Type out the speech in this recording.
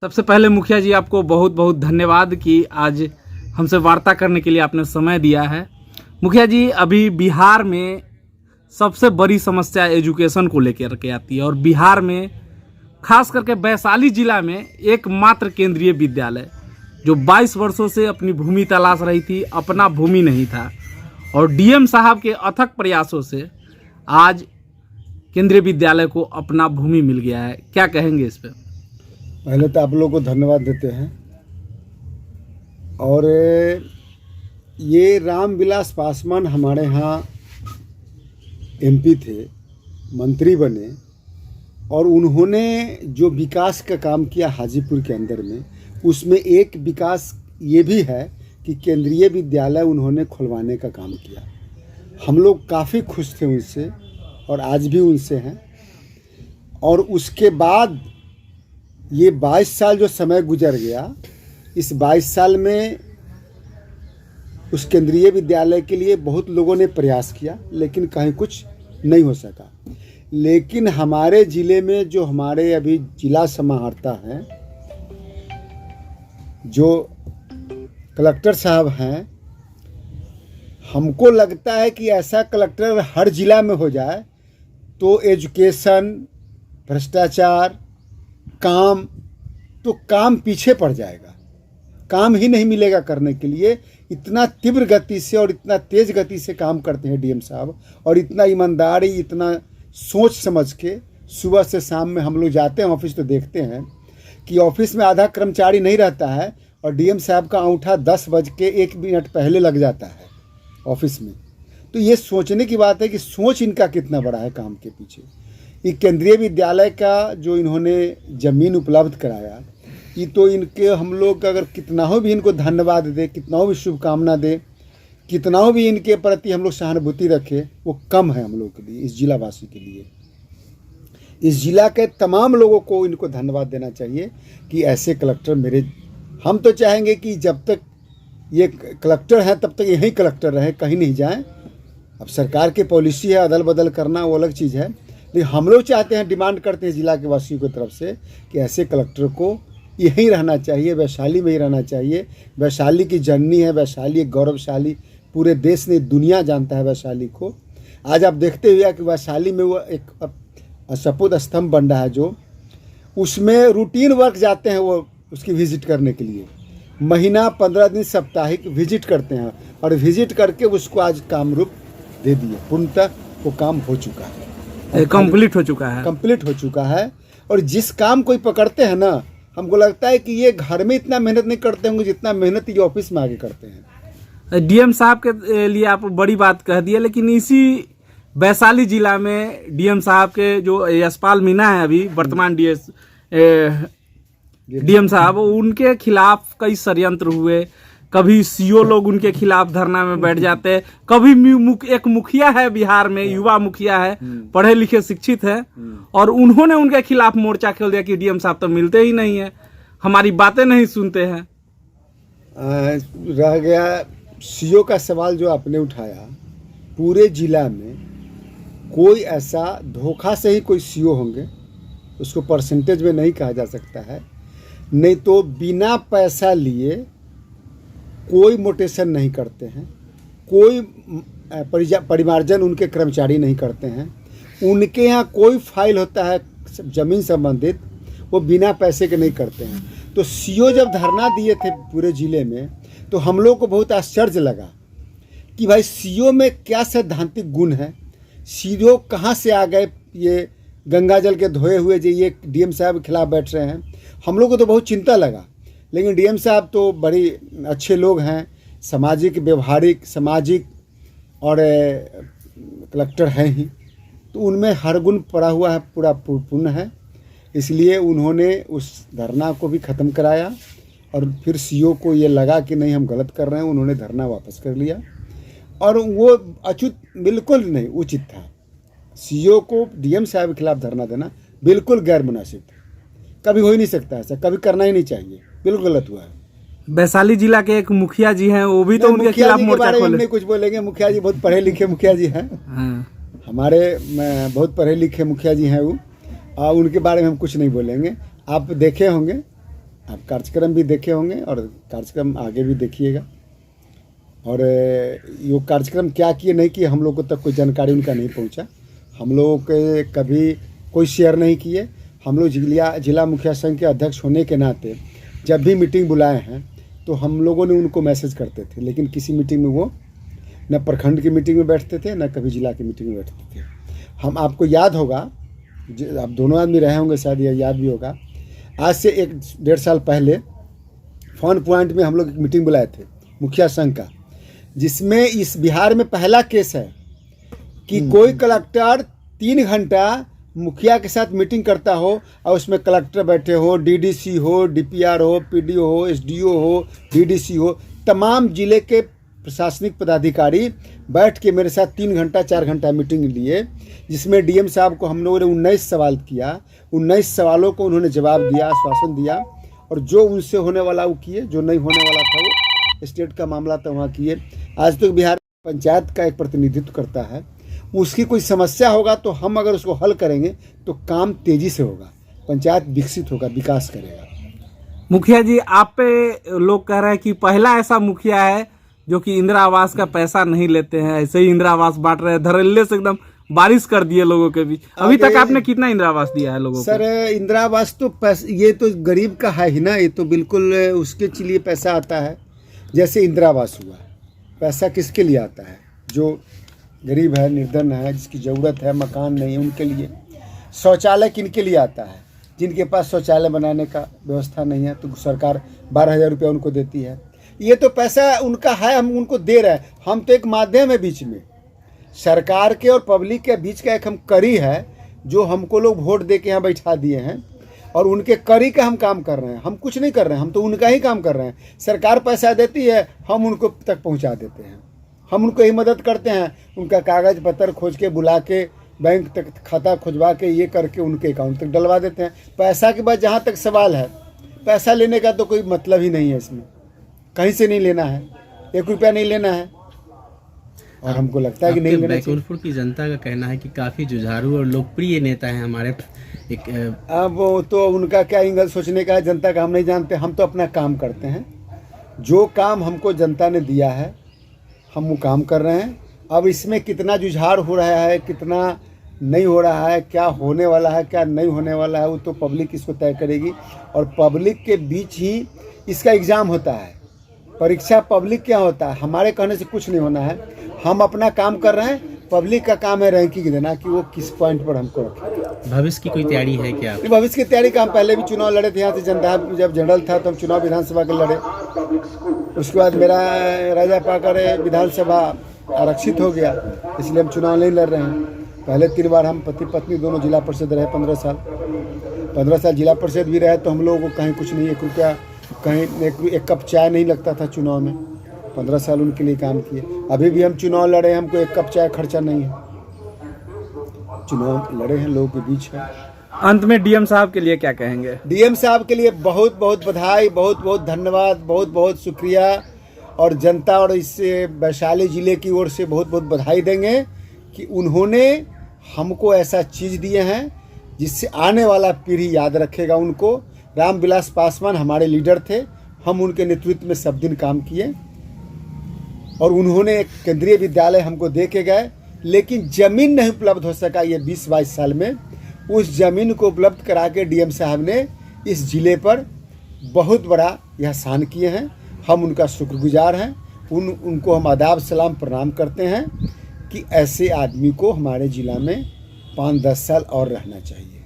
सबसे पहले मुखिया जी आपको बहुत बहुत धन्यवाद कि आज हमसे वार्ता करने के लिए आपने समय दिया है। मुखिया जी, अभी बिहार में सबसे बड़ी समस्या एजुकेशन को लेकर के आती है और बिहार में खास करके वैशाली जिला में एकमात्र केंद्रीय विद्यालय जो 22 वर्षों से अपनी भूमि तलाश रही थी, अपना भूमि नहीं था, और डीएम साहब के अथक प्रयासों से आज केंद्रीय विद्यालय को अपना भूमि मिल गया है। क्या कहेंगे इस पर? पहले तो आप लोगों को धन्यवाद देते हैं। और ये रामविलास पासवान हमारे यहाँ एमपी थे, मंत्री बने, और उन्होंने जो विकास का काम किया हाजीपुर के अंदर में, उसमें एक विकास ये भी है कि केंद्रीय विद्यालय उन्होंने खुलवाने का काम किया। हम लोग काफ़ी खुश थे उनसे और आज भी उनसे हैं। और उसके बाद ये 22 साल जो समय गुजर गया, इस 22 साल में उस केंद्रीय विद्यालय के लिए बहुत लोगों ने प्रयास किया, लेकिन कहीं कुछ नहीं हो सका। लेकिन हमारे ज़िले में जो हमारे अभी जिला समाहर्ता हैं, जो कलेक्टर साहब हैं, हमको लगता है कि ऐसा कलेक्टर हर ज़िला में हो जाए तो एजुकेशन, भ्रष्टाचार, काम पीछे पड़ जाएगा। काम ही नहीं मिलेगा करने के लिए। इतना तीव्र गति से और इतना तेज़ गति से काम करते हैं डीएम साहब, और इतना ईमानदारी, इतना सोच समझ के सुबह से शाम में हम लोग जाते हैं ऑफिस तो देखते हैं कि ऑफिस में आधा कर्मचारी नहीं रहता है और डीएम साहब का अंगूठा 10:01 पहले लग जाता है ऑफिस में। तो ये सोचने की बात है कि सोच इनका कितना बड़ा है काम के पीछे। ये केंद्रीय विद्यालय का जो इन्होंने ज़मीन उपलब्ध कराया, ये तो इनके हम लोग अगर कितना हो भी इनको धन्यवाद दे, कितना हो भी शुभकामना दे, कितना हो भी इनके प्रति हम लोग सहानुभूति रखें, वो कम है हम लोग के लिए, इस जिलावासी के लिए। इस जिला के तमाम लोगों को इनको धन्यवाद देना चाहिए कि ऐसे कलेक्टर हम तो चाहेंगे कि जब तक ये कलेक्टर हैं तब तक यहीं कलेक्टर रहे, कहीं नहीं जाएं। अब सरकार की पॉलिसी है, अदल बदल करना वो अलग चीज़ है, लेकिन हम लोग चाहते हैं, डिमांड करते हैं जिला के वासियों की तरफ से कि ऐसे कलेक्टर को यहीं रहना चाहिए, वैशाली में ही रहना चाहिए। वैशाली की जननी है, वैशाली एक गौरवशाली, पूरे देश ने, दुनिया जानता है वैशाली को। आज आप देखते हुए कि वैशाली में वो एक सपूत स्तंभ बन रहा है, जो उसमें रूटीन वर्क जाते हैं वो उसकी विजिट करने के लिए, महीना 15 दिन साप्ताहिक विजिट करते हैं, और विजिट करके उसको आज काम रूप दे दिए। पूर्णतः वो काम हो चुका है, कंप्लीट हो चुका है। और जिस काम कोई पकड़ते हैं ना, हमको लगता है कि ये घर में इतना मेहनत नहीं करते होंगे जितना मेहनत ये ऑफिस में आगे करते हैं। डीएम साहब के लिए आप बड़ी बात कह दी है, लेकिन इसी वैशाली जिला में डीएम साहब के जो यशपाल मीणा है अभी वर्तमान डीएम साहब, उनके खिलाफ कई षड्यंत्र हुए। कभी सीओ लोग उनके खिलाफ धरना में बैठ जाते हैं, कभी एक मुखिया है बिहार में, युवा मुखिया है, पढ़े लिखे शिक्षित है, और उन्होंने उनके खिलाफ मोर्चा खोल दिया कि डीएम साहब तो मिलते ही नहीं है, हमारी बातें नहीं सुनते हैं। रह गया सीओ का सवाल जो आपने उठाया, पूरे जिला में कोई ऐसा धोखा से ही कोई सीओ होंगे, उसको परसेंटेज में नहीं कहा जा सकता है, नहीं तो बिना पैसा लिए कोई मोटेशन नहीं करते हैं, कोई परिमार्जन उनके कर्मचारी नहीं करते हैं। उनके यहाँ कोई फाइल होता है ज़मीन संबंधित, वो बिना पैसे के नहीं करते हैं। तो सीओ जब धरना दिए थे पूरे ज़िले में, तो हम लोग को बहुत आश्चर्य लगा कि भाई सीओ में क्या सैद्धांतिक गुण है, सीओ कहाँ से आ गए ये गंगा जल के धोए हुए जो ये डीएम साहब के खिलाफ बैठ रहे हैं। हम लोग को तो बहुत चिंता लगा, लेकिन डीएम साहब तो बड़ी अच्छे लोग हैं, सामाजिक, व्यवहारिक, सामाजिक और कलेक्टर हैं ही, तो उनमें हर गुण पड़ा हुआ है, पूरा पूर्ण है। इसलिए उन्होंने उस धरना को भी ख़त्म कराया, और फिर सीओ को ये लगा कि नहीं हम गलत कर रहे हैं, उन्होंने धरना वापस कर लिया। और वो अच्युत बिल्कुल नहीं उचित था। सीओ को डीएम साहब के खिलाफ धरना देना बिल्कुल गैर मुनासिब था, कभी हो ही नहीं सकता ऐसा, कभी करना ही नहीं चाहिए, बिल्कुल गलत हुआ है। वैशाली जिला के एक मुखिया जी हैं, वो भी तो उनके खिलाफ मोर्चा खोले। नहीं कुछ बोलेंगे, मुखिया जी बहुत पढ़े लिखे मुखिया जी हैं, हमारे बहुत पढ़े लिखे मुखिया जी हैं वो, उनके बारे में हम कुछ नहीं बोलेंगे। आप देखे होंगे आप कार्यक्रम भी देखे होंगे और कार्यक्रम आगे भी देखिएगा। और ये कार्यक्रम क्या किए नहीं किए हम लोग को तक कोई जानकारी उनका नहीं पहुंचा। हम लोग के कभी कोई शेयर नहीं किए। हम लोग जिला मुखिया संघ के अध्यक्ष होने के नाते जब भी मीटिंग बुलाए हैं तो हम लोगों ने उनको मैसेज करते थे, लेकिन किसी मीटिंग में वो न प्रखंड की मीटिंग में बैठते थे न कभी जिला की मीटिंग में बैठते थे। हम आपको याद होगा, आप दोनों आदमी रहे होंगे, शायद यह याद भी होगा, आज से 1-1.5 साल पहले फन पॉइंट में हम लोग एक मीटिंग बुलाए थे मुखिया संघ का, जिसमें इस बिहार में पहला केस है कि कोई कलेक्टर 3 घंटा मुखिया के साथ मीटिंग करता हो और उसमें कलेक्टर बैठे हो, डीडीसी हो, डीपीआर हो, पीडीओ हो, एसडीओ हो, डीडीसी हो, तमाम जिले के प्रशासनिक पदाधिकारी बैठ के मेरे साथ 3 घंटा 4 घंटा मीटिंग लिए, जिसमें डीएम साहब को हम लोगों ने 19 सवाल किया। 19 सवालों को उन्होंने जवाब दिया, आश्वासन दिया, और जो उनसे होने वाला वो किए, जो नहीं होने वाला था वो स्टेट का मामला था वहाँ किए। आज तक बिहार पंचायत का एक प्रतिनिधित्व करता है, उसकी कोई समस्या होगा तो हम अगर उसको हल करेंगे तो काम तेजी से होगा, पंचायत विकसित होगा, विकास करेगा। मुखिया जी, आप पे लोग कह रहे हैं कि पहला ऐसा मुखिया है जो कि इंदिरा आवास का पैसा नहीं लेते हैं, ऐसे ही इंदिरा आवास बांट रहे हैं, धड़ल्ले से एकदम बारिश कर दिए लोगों के बीच। अभी तक आपने कितना इंदिरा आवास दिया है लोगों को? सर, इंदिरा आवास तो ये तो गरीब का है ही ना, ये तो बिल्कुल उसके लिए पैसा आता है। जैसे इंदिरा आवास हुआ, पैसा किसके लिए आता है? जो गरीब है, निर्धन है, जिसकी ज़रूरत है, मकान नहीं है, उनके लिए। शौचालय किनके लिए आता है? जिनके पास शौचालय बनाने का व्यवस्था नहीं है, तो सरकार 12,000 रुपया उनको देती है। ये तो पैसा उनका है, हम उनको दे रहे हैं। हम तो एक माध्यम है बीच में, सरकार के और पब्लिक के बीच का एक हम कड़ी है, जो हमको लोग वोट दे के यहाँ बैठा दिए हैं, और उनके कड़ी का हम काम कर रहे हैं। हम कुछ नहीं कर रहे हैं, हम तो उनका ही काम कर रहे हैं। सरकार पैसा देती है, हम उनको तक पहुँचा देते हैं, हम उनको ही मदद करते हैं। उनका कागज़ पत्र खोज के बुला के बैंक तक खाता खुजवा के ये करके उनके अकाउंट तक डलवा देते हैं। पैसा के बाद जहाँ तक सवाल है, पैसा लेने का तो कोई मतलब ही नहीं है इसमें, कहीं से नहीं लेना है, 1 रुपया नहीं लेना है, और हमको लगता है कि नहीं लेना चाहिए। बैकुंठपुर की जनता का कहना है कि काफ़ी जुझारू और लोकप्रिय नेता है हमारे एक। अब वो तो उनका क्या एंगल सोचने का है, जनता का हम नहीं जानते। हम तो अपना काम करते हैं, जो काम हमको जनता ने दिया है हम वो काम कर रहे हैं। अब इसमें कितना जुझार हो रहा है, कितना नहीं हो रहा है, क्या होने वाला है, क्या नहीं होने वाला है, वो तो पब्लिक इसको तय करेगी। और पब्लिक के बीच ही इसका एग्ज़ाम होता है, परीक्षा पब्लिक क्या होता है, हमारे कहने से कुछ नहीं होना है। हम अपना काम कर रहे हैं, पब्लिक का काम है रैंकिंग देना कि वो किस पॉइंट पर हमको रखे। भविष्य की कोई तैयारी है क्या? भविष्य की तैयारी का हम पहले भी चुनाव लड़े थे यहाँ से, जनता जब जनरल था तो हम चुनाव विधानसभा के लड़े। उसके बाद मेरा राजापाकर विधानसभा आरक्षित हो गया, इसलिए हम चुनाव नहीं लड़ रहे हैं। पहले 3 बार हम पति पत्नी दोनों जिला परिषद रहे, 15 साल जिला परिषद भी रहे, तो हम लोगों को कहीं कुछ नहीं, 1 रुपया कहीं 1 कप चाय नहीं लगता था चुनाव में। 15 साल उनके लिए काम किए। अभी भी हम चुनाव लड़े, हमको 1 कप चाय खर्चा नहीं है, चुनाव लड़े हैं, लोगों के बीच है। अंत में डीएम साहब के लिए क्या कहेंगे? डीएम साहब के लिए बहुत बहुत बधाई, बहुत बहुत धन्यवाद, बहुत बहुत शुक्रिया, और जनता और इस वैशाली ज़िले की ओर से बहुत बहुत बधाई देंगे कि उन्होंने हमको ऐसा चीज़ दिए हैं जिससे आने वाला पीढ़ी याद रखेगा उनको। रामविलास पासवान हमारे लीडर थे, हम उनके नेतृत्व में सब दिन काम किए, और उन्होंने एक केंद्रीय विद्यालय हमको दे के गए, लेकिन ज़मीन नहीं उपलब्ध हो सका ये 20-22 साल में। उस ज़मीन को उपलब्ध करा के डीएम साहब ने इस ज़िले पर बहुत बड़ा एहसान किए हैं। हम उनका शुक्रगुजार हैं। उनको हम आदाब सलाम प्रणाम करते हैं कि ऐसे आदमी को हमारे ज़िला में 5-10 साल और रहना चाहिए।